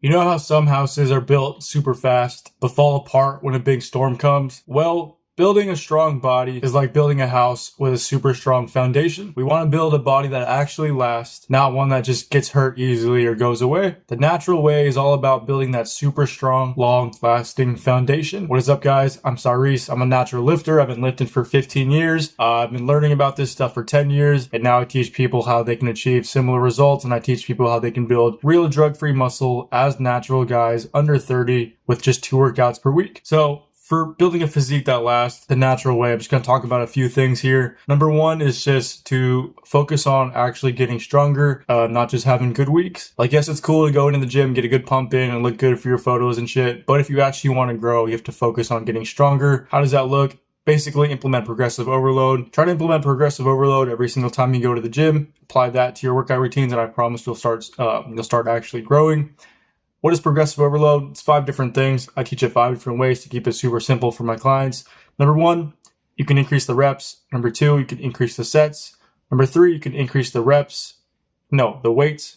You know how some houses are built super fast, but fall apart when a big storm comes? Well, building a strong body is like building a house with a super strong foundation. We want to build a body that actually lasts, not one that just gets hurt easily or goes away. The natural way is all about building that super strong, long-lasting foundation. What is up, guys? I'm Cyrus. I'm a natural lifter. I've been lifting for 15 years. I've been learning about this stuff for 10 years, and now I teach people how they can achieve similar results, and I teach people how they can build real drug-free muscle as natural guys under 30 with just 2 workouts per week. So for building a physique that lasts the natural way, I'm just going to talk about a few things here. Number one is just to focus on actually getting stronger, not just having good weeks. Like, yes, it's cool to go into the gym, get a good pump in and look good for your photos and shit. But if you actually want to grow, you have to focus on getting stronger. How does that look? Basically, implement progressive overload. Try to implement progressive overload every single time you go to the gym. Apply that to your workout routines, and I promise you'll start actually growing. What is progressive overload? It's 5 different things. I teach it 5 different ways to keep it super simple for my clients. Number 1, you can increase the reps. Number 2, you can increase the sets. Number 3, you can increase the weights.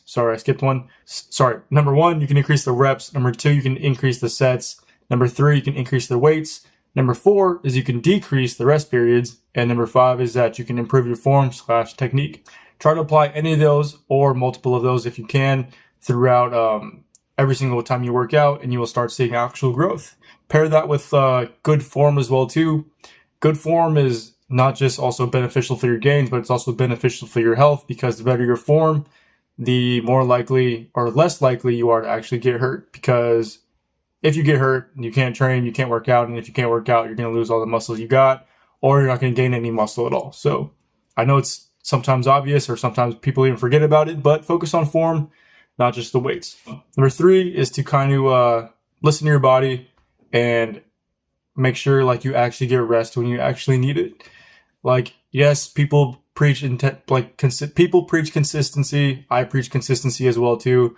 Sorry, I skipped one. Number 1, you can increase the reps. Number 2, you can increase the sets. Number 3, you can increase the weights. Number 4 is you can decrease the rest periods. And number 5 is that you can improve your form/technique. Try to apply any of those or multiple of those if you can throughout every single time you work out, and you will start seeing actual growth. Pair that with good form as well too. Good form is not just also beneficial for your gains, but it's also beneficial for your health, because the better your form, the more likely or less likely you are to actually get hurt. Because if you get hurt, you can't train, you can't work out, and if you can't work out, you're going to lose all the muscles you got, or you're not going to gain any muscle at all. So I know it's sometimes obvious, or sometimes people even forget about it, but focus on form, not just the weights. Number 3 is to kind of listen to your body and make sure like you actually get rest when you actually need it. Like, yes, people preach people preach consistency. I preach consistency as well too.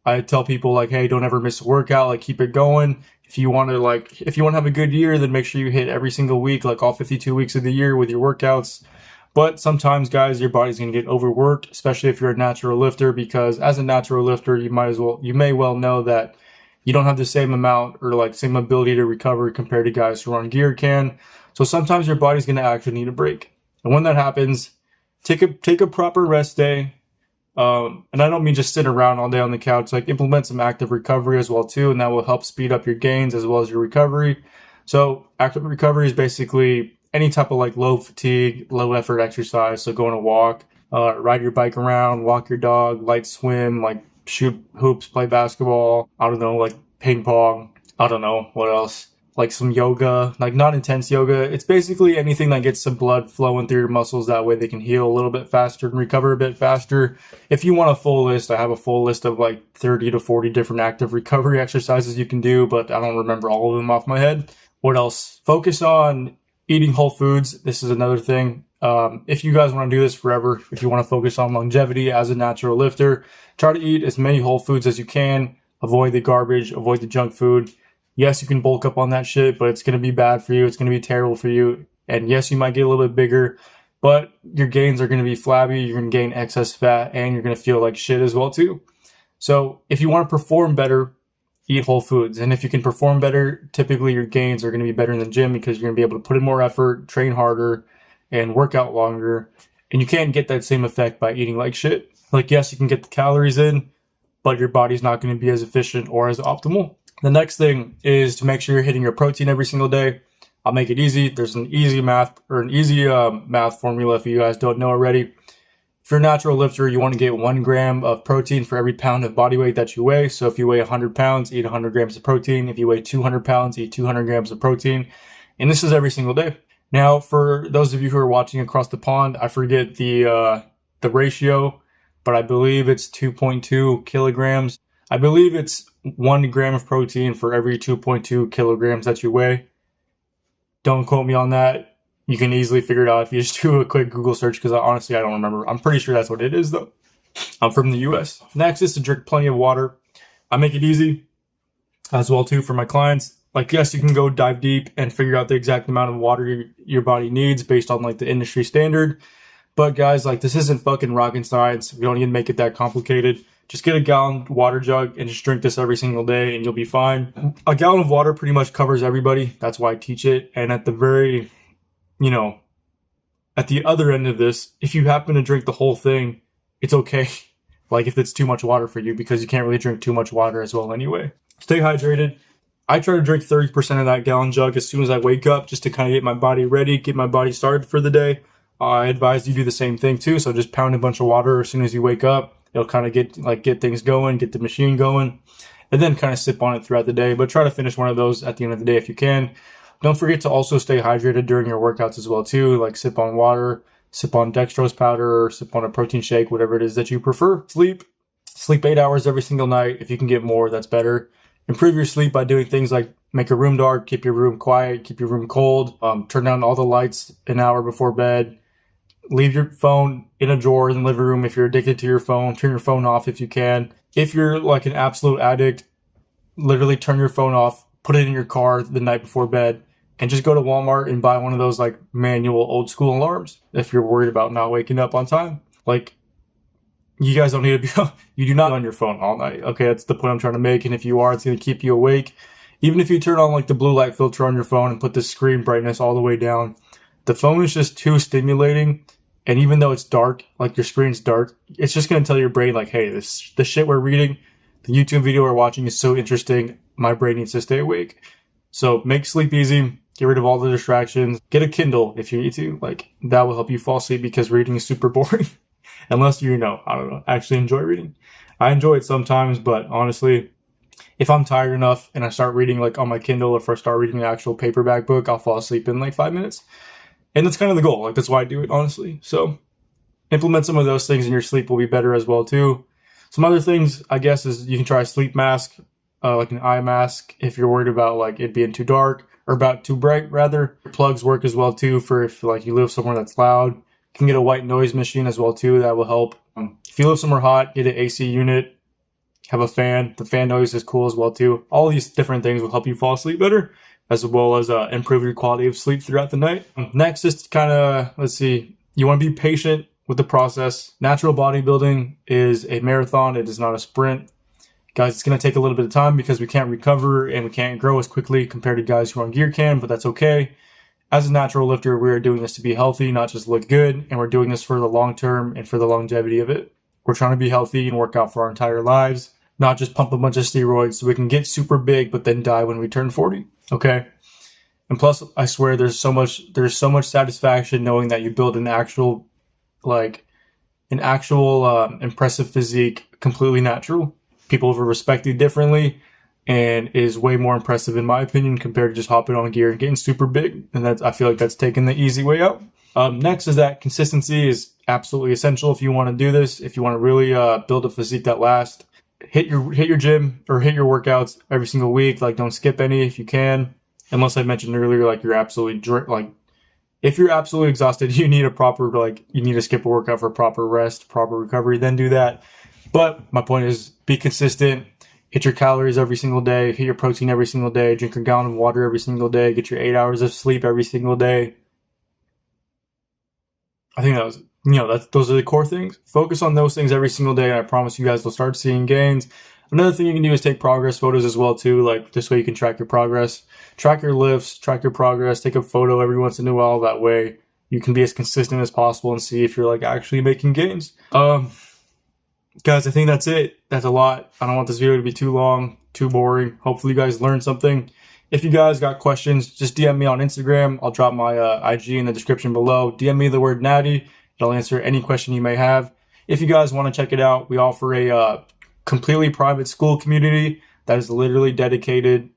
I tell people like, hey, don't ever miss a workout. Like, keep it going. If you want to have a good year, then make sure you hit every single week, like all 52 weeks of the year with your workouts. But sometimes, guys, your body's going to get overworked, especially if you're a natural lifter, because as a natural lifter, you may well know that you don't have the same amount or like same ability to recover compared to guys who are on gear can. So sometimes your body's going to actually need a break. And when that happens, take a proper rest day. And I don't mean just sit around all day on the couch. Like, implement some active recovery as well too, and that will help speed up your gains as well as your recovery. So active recovery is basically any type of like low fatigue, low effort exercise. So going to walk, ride your bike around, walk your dog, light swim, like shoot hoops, play basketball. I don't know, like ping pong. I don't know what else. Like some yoga, like not intense yoga. It's basically anything that gets some blood flowing through your muscles. That way they can heal a little bit faster and recover a bit faster. If you want a full list, I have a full list of like 30 to 40 different active recovery exercises you can do, but I don't remember all of them off my head. What else? Focus on eating whole foods. This is another thing. If you guys want to do this forever, if you want to focus on longevity as a natural lifter, try to eat as many whole foods as you can. Avoid the garbage, avoid the junk food. Yes, you can bulk up on that shit, but it's going to be bad for you. It's going to be terrible for you. And yes, you might get a little bit bigger, but your gains are going to be flabby. You're going to gain excess fat, and you're going to feel like shit as well too. So if you want to perform better, eat whole foods. And if you can perform better, typically your gains are going to be better in the gym, because you're going to be able to put in more effort, train harder, and work out longer. And you can't get that same effect by eating like shit. Like, yes, you can get the calories in, but your body's not going to be as efficient or as optimal. The next thing is to make sure you're hitting your protein every single day. I'll make it easy. There's an easy math formula if you guys don't know already. If you're a natural lifter, you want to get 1 gram of protein for every pound of body weight that you weigh. So if you weigh 100 pounds, eat 100 grams of protein. If you weigh 200 pounds, eat 200 grams of protein. And this is every single day. Now, for those of you who are watching across the pond, I forget the ratio, but I believe it's 2.2 kilograms. I believe it's 1 gram of protein for every 2.2 kilograms that you weigh. Don't quote me on that. You can easily figure it out if you just do a quick Google search, because honestly, I don't remember. I'm pretty sure that's what it is, though. I'm from the US. Next is to drink plenty of water. I make it easy as well, too, for my clients. Like, yes, you can go dive deep and figure out the exact amount of water your body needs based on, like, the industry standard. But, guys, like, this isn't fucking rocket science. We don't even make it that complicated. just get a gallon water jug and just drink this every single day and you'll be fine. A gallon of water pretty much covers everybody. That's why I teach it. And at the very, at the other end of this, if you happen to drink the whole thing, it's okay. Like if it's too much water for you, because you can't really drink too much water as well anyway. Stay hydrated. I try to drink 30% of that gallon jug as soon as I wake up, just to kind of get my body ready, get my body started for the day. I advise you do the same thing too. So just pound a bunch of water as soon as you wake up. It'll kind of get things going, get the machine going, and then kind of sip on it throughout the day. But try to finish one of those at the end of the day if you can. Don't forget to also stay hydrated during your workouts as well too. Like sip on water, sip on dextrose powder, or sip on a protein shake, whatever it is that you prefer. Sleep 8 hours every single night. If you can get more, that's better. Improve your sleep by doing things like make your room dark, keep your room quiet, keep your room cold, turn down all the lights an hour before bed. Leave your phone in a drawer in the living room if you're addicted to your phone. Turn your phone off if you can. If you're like an absolute addict, literally turn your phone off, put it in your car the night before bed, and just go to Walmart and buy one of those like manual old school alarms if you're worried about not waking up on time. Like, you guys don't need to be, you do not be on your phone all night. Okay, that's the point I'm trying to make. And if you are, it's going to keep you awake. Even if you turn on like the blue light filter on your phone and put the screen brightness all the way down, the phone is just too stimulating. And even though it's dark, like your screen's dark, it's just going to tell your brain like, hey, the shit we're reading, the YouTube video we're watching is so interesting. My brain needs to stay awake. So make sleep easy. Get rid of all the distractions. Get a Kindle if you need to. Like, that will help you fall asleep because reading is super boring. Unless actually enjoy reading. I enjoy it sometimes, but honestly, if I'm tired enough and I start reading like on my Kindle, or if I start reading an actual paperback book, I'll fall asleep in like 5 minutes. And that's kind of the goal. Like, that's why I do it, honestly. So implement some of those things and your sleep will be better as well too. Some other things, I guess, is you can try a sleep mask, like an eye mask, if you're worried about like it being too dark or about too bright rather. Plugs work as well too for if like you live somewhere that's loud. You can get a white noise machine as well too. That will help. If you live somewhere hot, get an AC unit. Have a fan. The fan noise is cool as well too. All these different things will help you fall asleep better, as well as improve your quality of sleep throughout the night. Next is kind of, you want to be patient with the process. Natural bodybuilding is a marathon. It is not a sprint. Guys, it's going to take a little bit of time because we can't recover and we can't grow as quickly compared to guys who are on gear can, but that's okay. As a natural lifter, we are doing this to be healthy, not just look good, and we're doing this for the long term and for the longevity of it. We're trying to be healthy and work out for our entire lives, not just pump a bunch of steroids so we can get super big but then die when we turn 40. Okay? And plus, I swear there's so much satisfaction knowing that you build an actual impressive physique, completely natural. People will respect you differently, and is way more impressive in my opinion compared to just hopping on gear and getting super big. And I feel like that's taking the easy way out. Next is that consistency is absolutely essential if you want to do this. If you want to really build a physique that lasts, hit your gym or hit your workouts every single week. Like, don't skip any if you can. Unless I mentioned earlier, like you're absolutely if you're absolutely exhausted, you need to skip a workout for proper rest, proper recovery, then do that. But my point is, be consistent. Hit your calories every single day. Hit your protein every single day. Drink a gallon of water every single day. Get your 8 hours of sleep every single day. I think those are the core things. Focus on those things every single day, and I promise you guys will start seeing gains. Another thing you can do is take progress photos as well too. Like, this way you can track your progress, track your lifts, track your progress. Take a photo every once in a while. That way you can be as consistent as possible and see if you're like actually making gains. Guys, I think that's it. That's a lot. I don't want this video to be too long, too boring. Hopefully you guys learned something. If you guys got questions, just DM me on Instagram. I'll drop my IG in the description below. DM me the word natty, and I'll answer any question you may have. If you guys want to check it out, we offer a completely private school community that is literally dedicated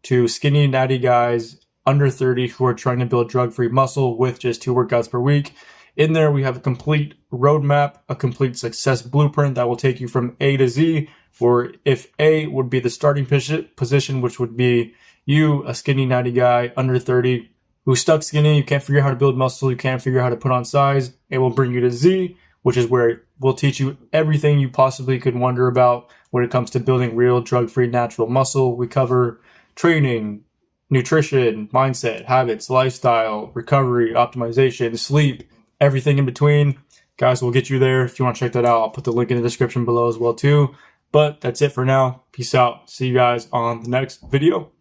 to skinny, natty guys under 30 who are trying to build drug-free muscle with just 2 workouts per week. In there, we have a complete roadmap, a complete success blueprint that will take you from A to Z, where if A would be the starting position, which would be you, a skinny, natty guy under 30, who's stuck skinny, you can't figure out how to build muscle, you can't figure out how to put on size, it will bring you to Z, which is where we'll teach you everything you possibly could wonder about when it comes to building real drug-free natural muscle. We cover training, nutrition, mindset, habits, lifestyle, recovery, optimization, sleep, everything in between. guys will get you there. If you want to check that out, I'll put the link in the description below as well too. But that's it for now. Peace out. See you guys on the next video.